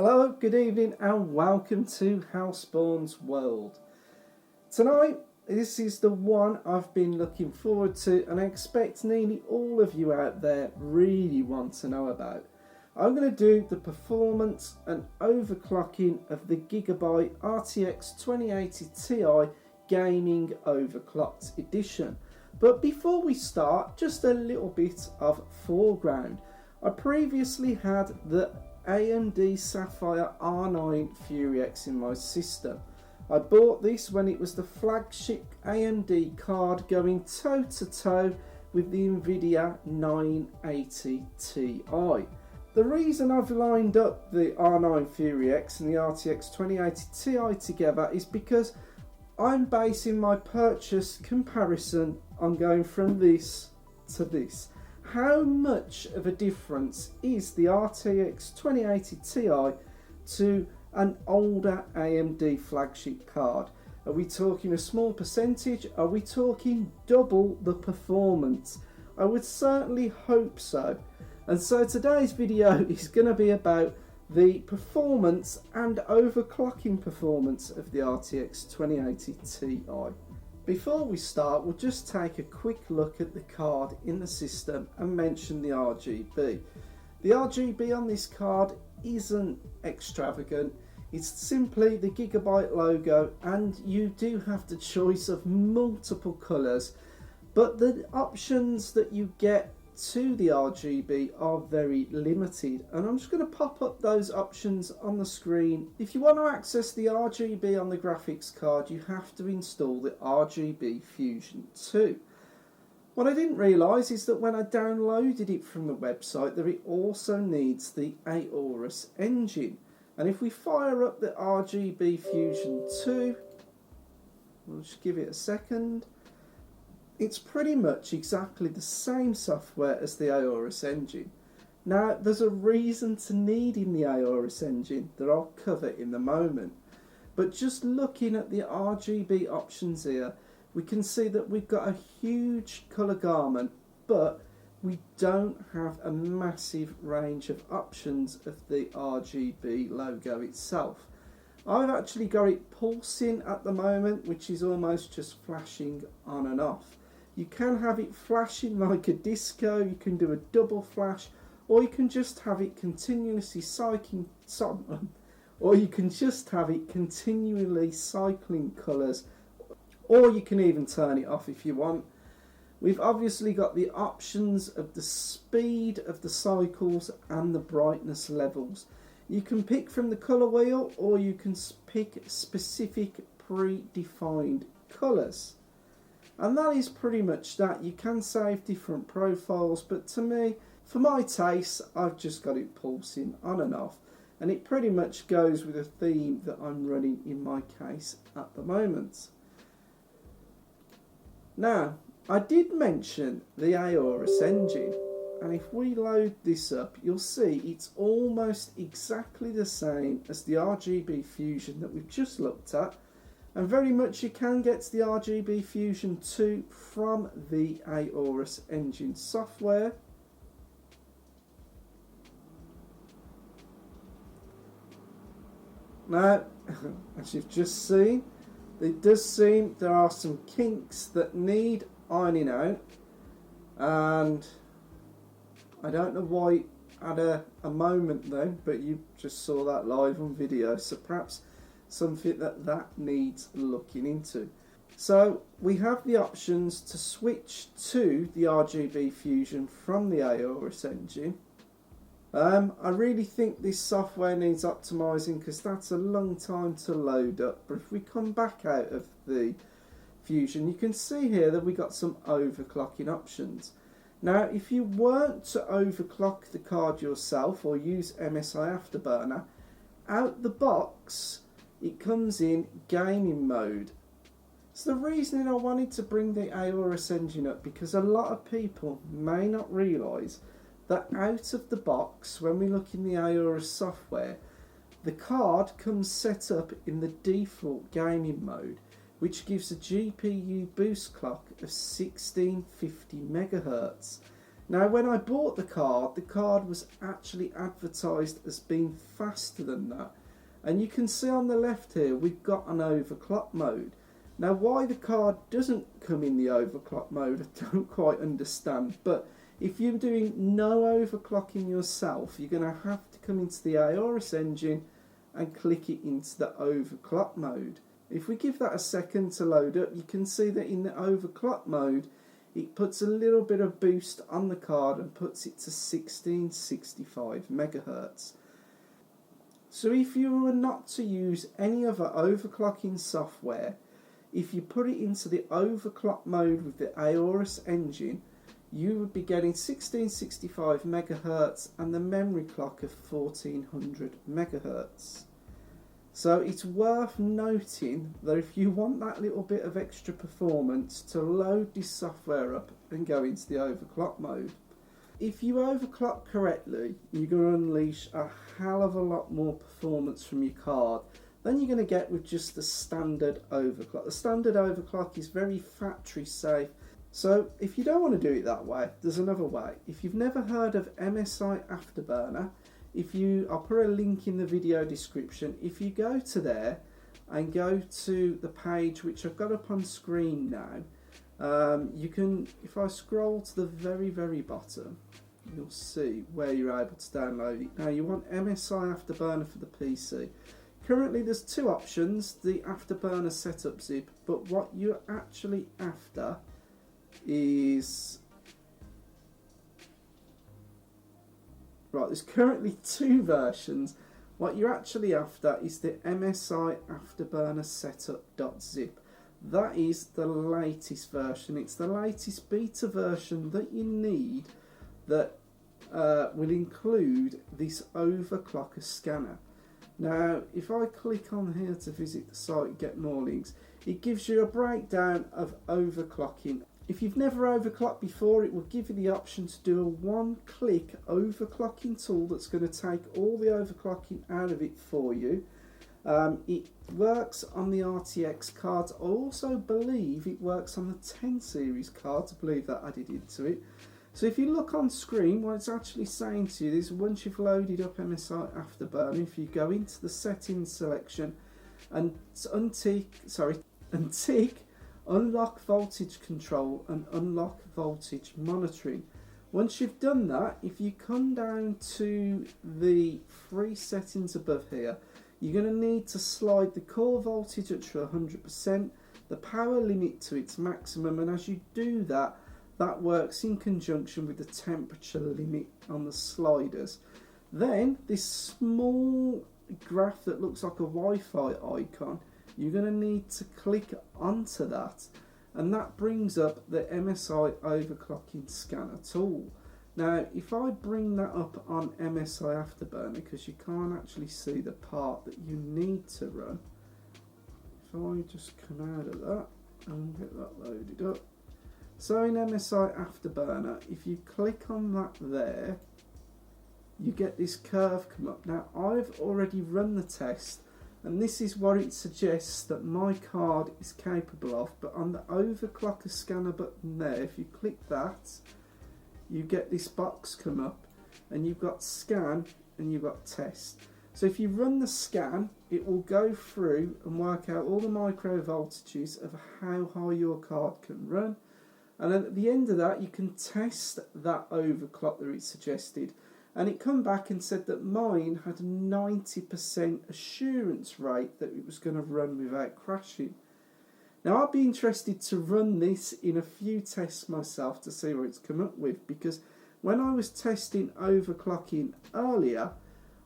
Hello, good evening and welcome to Hlspwns World. Tonight, this is the one I've been looking forward to and I expect nearly all of you out there really want to know about. I'm going to do the performance and overclocking of the Gigabyte RTX 2080 Ti Gaming Overclocked Edition. But before we start, just a little bit of foreground. I previously had the AMD Sapphire R9 Fury X in my system. I bought this when it was the flagship AMD card going toe to toe with the nvidia 980 Ti. The reason I've lined up the R9 Fury X and the RTX 2080 Ti together is because I'm basing my purchase comparison on going from this to this. How much of a difference is the RTX 2080 Ti to an older AMD flagship card? Are we talking a small percentage? Are we talking double the performance? I would certainly hope so. And so today's video is going to be about the performance and overclocking performance of the RTX 2080 Ti. Before we start, we'll just take a quick look at the card in the system and mention the RGB. The RGB on this card isn't extravagant, it's simply the Gigabyte logo, and you do have the choice of multiple colours, but the options that you get to the RGB are very limited, and I'm just going to pop up those options on the screen. If you want to access the RGB on the graphics card, you have to install the RGB Fusion 2. What I didn't realise is that when I downloaded it from the website that it also needs the Aorus engine, and if we fire up the RGB Fusion 2, we'll just give it a second. It's pretty much exactly the same software as the Aorus engine. Now, there's a reason to needing the Aorus engine that I'll cover in a moment. But just looking at the RGB options here, we can see that we've got a huge colour gamut, but we don't have a massive range of options of the RGB logo itself. I've actually got it pulsing at the moment, which is almost just flashing on and off. You can have it flashing like a disco, you can do a double flash, or you can just have it continuously cycling colours, or you can even turn it off if you want. We've obviously got the options of the speed of the cycles and the brightness levels. You can pick from the colour wheel, or you can pick specific predefined colours. And that is pretty much that. You can save different profiles, but to me, for my taste, I've just got it pulsing on and off, and it pretty much goes with a theme that I'm running in my case at the moment. Now, I did mention the Aorus engine, and if we load this up, you'll see it's almost exactly the same as the RGB Fusion that we've just looked at. And very much you can get the RGB Fusion 2 from the Aorus engine software. Now, as you've just seen, it does seem there are some kinks that need ironing out, and I don't know why at a moment though, but you just saw that live on video, so perhaps something that needs looking into. So we have the options to switch to the RGB Fusion from the Aorus engine. I really think this software needs optimizing because that's a long time to load up, but if we come back out of the Fusion, you can see here that we got some overclocking options. Now, if you weren't to overclock the card yourself or use MSI Afterburner, out the box it comes in gaming mode. So the reason I wanted to bring the Aorus engine up, because a lot of people may not realise that out of the box, when we look in the Aorus software, the card comes set up in the default gaming mode, which gives a GPU boost clock of 1650 MHz. Now when I bought the card was actually advertised as being faster than that. And you can see on the left here we've got an overclock mode. Now why the card doesn't come in the overclock mode I don't quite understand, but if you're doing no overclocking yourself, you're going to have to come into the Aorus engine and click it into the overclock mode. If we give that a second to load up, you can see that in the overclock mode it puts a little bit of boost on the card and puts it to 1665 megahertz. So if you were not to use any other overclocking software, if you put it into the overclock mode with the Aorus engine, you would be getting 1665 megahertz and the memory clock of 1400 megahertz. So it's worth noting that if you want that little bit of extra performance, to load this software up and go into the overclock mode. If you overclock correctly, you're going to unleash a hell of a lot more performance from your card than you're going to get with just the standard overclock. The standard overclock is very factory safe. So if you don't want to do it that way, there's another way. If you've never heard of MSI Afterburner, I'll put a link in the video description. If you go to there and go to the page which I've got up on screen now, you can, if I scroll to the very bottom, you'll see where you're able to download it. Now you want MSI Afterburner for the PC. Currently there's two options, the Afterburner setup zip, but what you're actually after is... Right, there's currently two versions. What you're actually after is the MSI Afterburner setup.zip. That is the latest version. It's the latest beta version that you need that will include this overclocker scanner. Now, if I click on here to visit the site and get more links, it gives you a breakdown of overclocking. If you've never overclocked before, it will give you the option to do a one-click overclocking tool that's going to take all the overclocking out of it for you. It works on the RTX cards. I also believe it works on the 10 series cards. I believe that added into it. So if you look on screen, what it's actually saying to you is once you've loaded up MSI Afterburner, if you go into the settings selection and untick unlock voltage control and unlock voltage monitoring. Once you've done that, if you come down to the three settings above here, you're going to need to slide the core voltage up to 100%, the power limit to its maximum, and as you do that, that works in conjunction with the temperature limit on the sliders. Then this small graph that looks like a Wi-Fi icon, you're going to need to click onto that, and that brings up the MSI overclocking scanner tool. Now if I bring that up on MSI Afterburner, because you can't actually see the part that you need to run, if I just come out of that and get that loaded up. So in MSI Afterburner, if you click on that there, you get this curve come up. Now I've already run the test, and this is what it suggests that my card is capable of, but on the overclocker scanner button there, if you click that, you get this box come up, and you've got scan and you've got test. So if you run the scan, it will go through and work out all the micro voltages of how high your card can run, and then at the end of that you can test that overclock that it suggested. And it come back and said that mine had a 90% assurance rate that it was going to run without crashing. Now I'd be interested to run this in a few tests myself to see what it's come up with, because when I was testing overclocking earlier,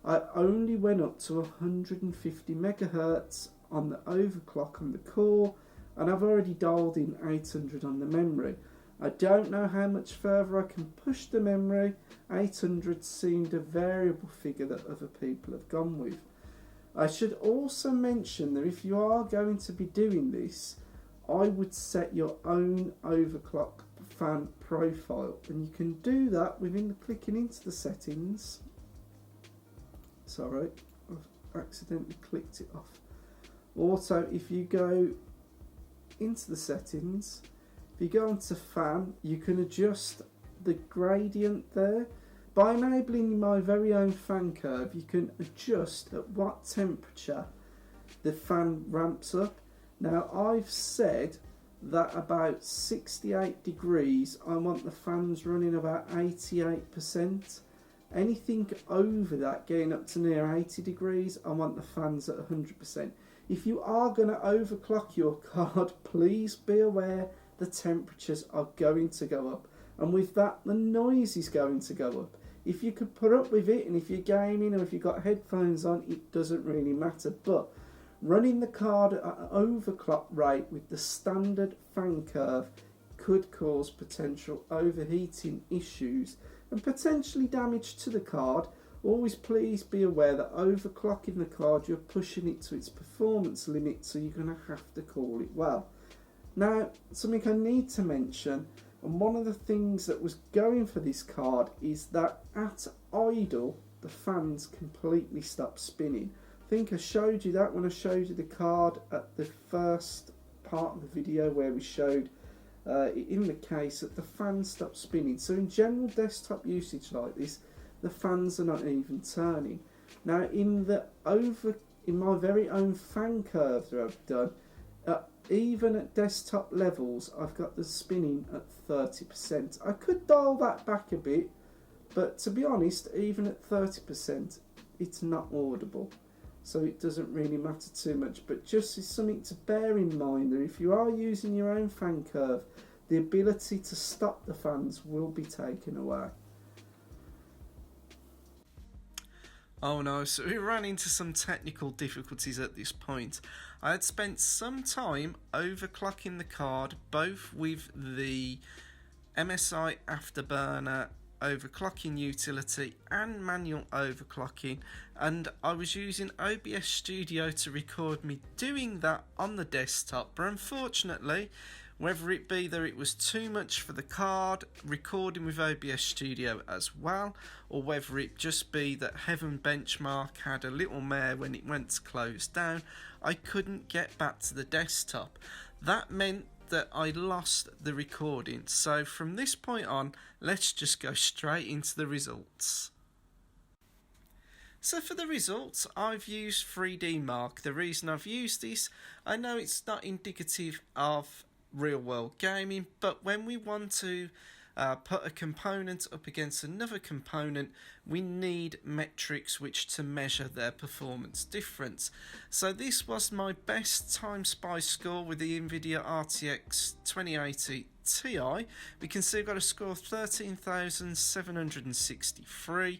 I only went up to 150 megahertz on the overclock on the core, and I've already dialed in 800 on the memory. I don't know how much further I can push the memory. 800 seemed a variable figure that other people have gone with. I should also mention that if you are going to be doing this, I would set your own overclock fan profile, and you can do that within clicking into the settings. Sorry, I've accidentally clicked it off. Also, if you go into the settings, if you go onto fan, you can adjust the gradient there. By enabling my very own fan curve, you can adjust at what temperature the fan ramps up. Now I've said that about 68 degrees I want the fans running about 88%. Anything over that, getting up to near 80 degrees, I want the fans at 100%. If you are going to overclock your card, please be aware the temperatures are going to go up, and with that the noise is going to go up. If you could put up with it, and if you're gaming or if you've got headphones on, it doesn't really matter. But running the card at an overclock rate with the standard fan curve could cause potential overheating issues and potentially damage to the card. Always please be aware that overclocking the card, you're pushing it to its performance limit, so you're going to have to call it well. Now, something I need to mention, and one of the things that was going for this card, is that at idle the fans completely stop spinning. I think I showed you that when I showed you the card at the first part of the video, where we showed in the case that the fans stop spinning. So in general desktop usage like this, the fans are not even turning. Now in my very own fan curve that I've done, even at desktop levels, I've got the spinning at 30%. I could dial that back a bit, but to be honest, even at 30%, it's not audible. So it doesn't really matter too much, but just is something to bear in mind, that if you are using your own fan curve, the ability to stop the fans will be taken away. Oh no, so we ran into some technical difficulties at this point. I had spent some time overclocking the card, both with the MSI Afterburner overclocking utility and manual overclocking, and I was using OBS Studio to record me doing that on the desktop, but unfortunately, whether it be that it was too much for the card recording with OBS Studio as well, or whether it just be that Heaven Benchmark had a little mare when it went to close down, I couldn't get back to the desktop. That meant that I lost the recording. So from this point on, let's just go straight into the results. So for the results, I've used 3D Mark. The reason I've used this, I know it's not indicative of real world gaming, but when we want to put a component up against another component, we need metrics which to measure their performance difference. So this was my best time spy score with the nvidia RTX 2080 Ti. We can see I got a score of 13,763,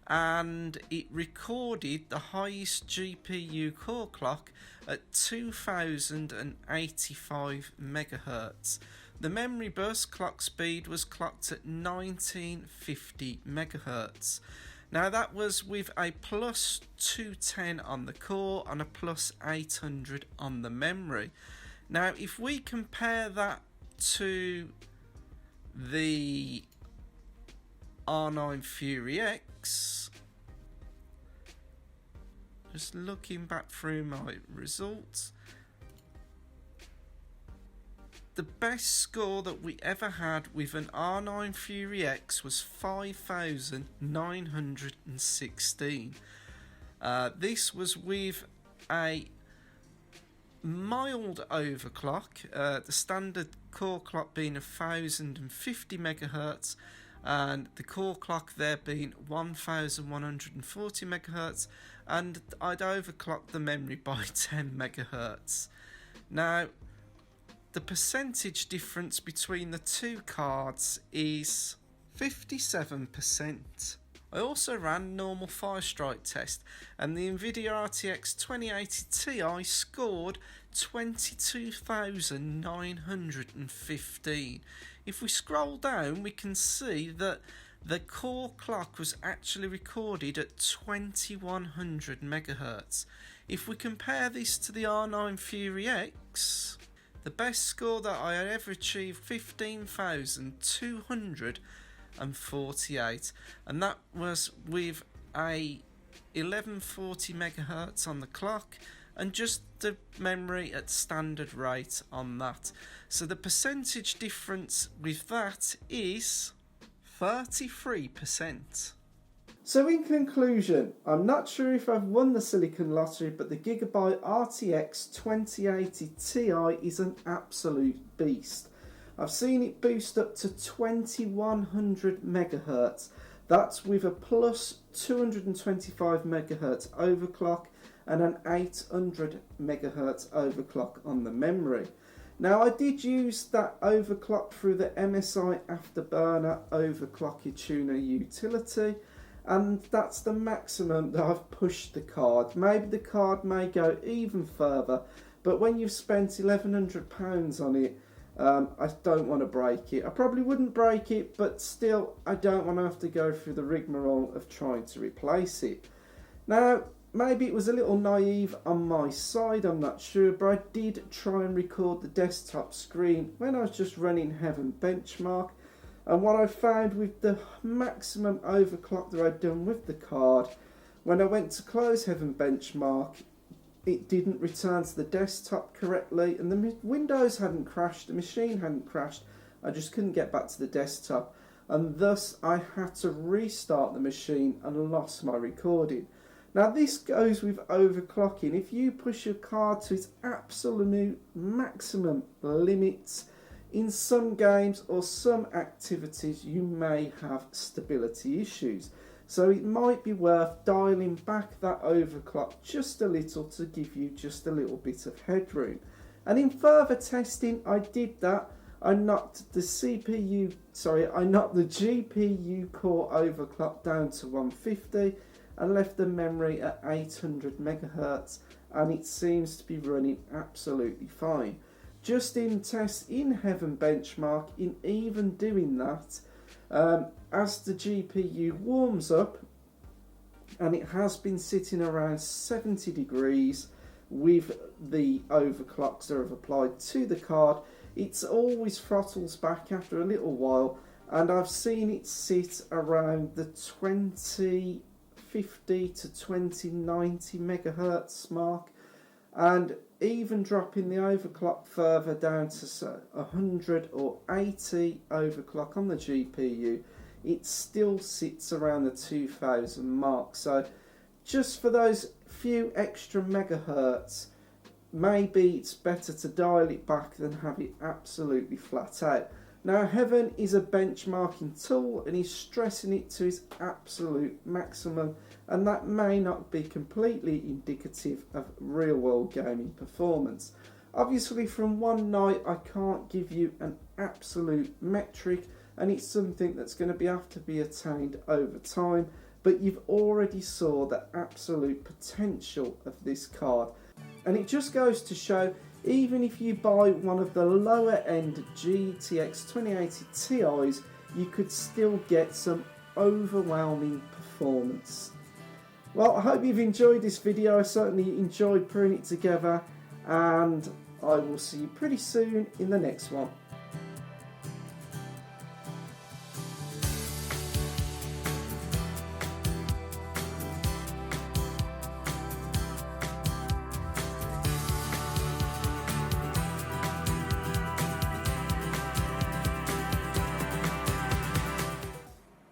and it recorded the highest GPU core clock at 2085 megahertz. The memory bus clock speed was clocked at 1950 megahertz. Now that was with a plus 210 on the core and a plus 800 on the memory. Now if we compare that to the R9 Fury X, just looking back through my results, the best score that we ever had with an R9 Fury X was 5,916. This was with a mild overclock, the standard core clock being 1050 megahertz, and the core clock there being 1140 megahertz, and I'd overclocked the memory by 10 megahertz. Now the percentage difference between the two cards is 57%. I also ran normal Firestrike test, and the nvidia RTX 2080 Ti scored 22,915. If we scroll down, we can see that the core clock was actually recorded at 2100 megahertz. If we compare this to the R9 Fury X, the best score that I had ever achieved, 15,248, and that was with a 1140 megahertz on the clock and just the memory at standard rate on that. So the percentage difference with that is 33%. So in conclusion, I'm not sure if I've won the Silicon Lottery, but the Gigabyte RTX 2080 Ti is an absolute beast. I've seen it boost up to 2100 megahertz. That's with a plus 225 megahertz overclock and an 800 megahertz overclock on the memory. Now, I did use that overclock through the MSI Afterburner Overclocker Tuner utility, and that's the maximum that I've pushed the card. Maybe the card may go even further, but when you've spent £1,100 on it, I don't want to break it. I probably wouldn't break it, but still, I don't want to have to go through the rigmarole of trying to replace it. Now, maybe it was a little naive on my side, I'm not sure, but I did try and record the desktop screen when I was just running Heaven Benchmark, and what I found with the maximum overclock that I'd done with the card, when I went to close Heaven Benchmark, it didn't return to the desktop correctly, and the Windows hadn't crashed, the machine hadn't crashed, I just couldn't get back to the desktop, and thus I had to restart the machine and lost my recording. Now this goes with overclocking. If you push your card to its absolute maximum limits, in some games or some activities you may have stability issues. So it might be worth dialing back that overclock just a little to give you just a little bit of headroom. And in further testing, I did that. I knocked the GPU core overclock down to 150 and left the memory at 800 megahertz, and it seems to be running absolutely fine. Just in tests in Heaven Benchmark, in even doing that, as the GPU warms up, and it has been sitting around 70 degrees with the overclocks that have applied to the card, it's always throttles back after a little while, and I've seen it sit around the 2050 to 2090 megahertz mark, and even dropping the overclock further down to 100 or 80 overclock on the GPU, it still sits around the 2000 mark. So just for those few extra megahertz, maybe it's better to dial it back than have it absolutely flat out. Now, Heaven is a benchmarking tool and he's stressing it to its absolute maximum, and that may not be completely indicative of real world gaming performance. Obviously, from one night I can't give you an absolute metric, and it's something that's going to have to be attained over time, but you've already saw the absolute potential of this card. And it just goes to show, even if you buy one of the lower end GTX 2080 Ti's, you could still get some overwhelming performance. Well, I hope you've enjoyed this video. I certainly enjoyed putting it together, and I will see you pretty soon in the next one.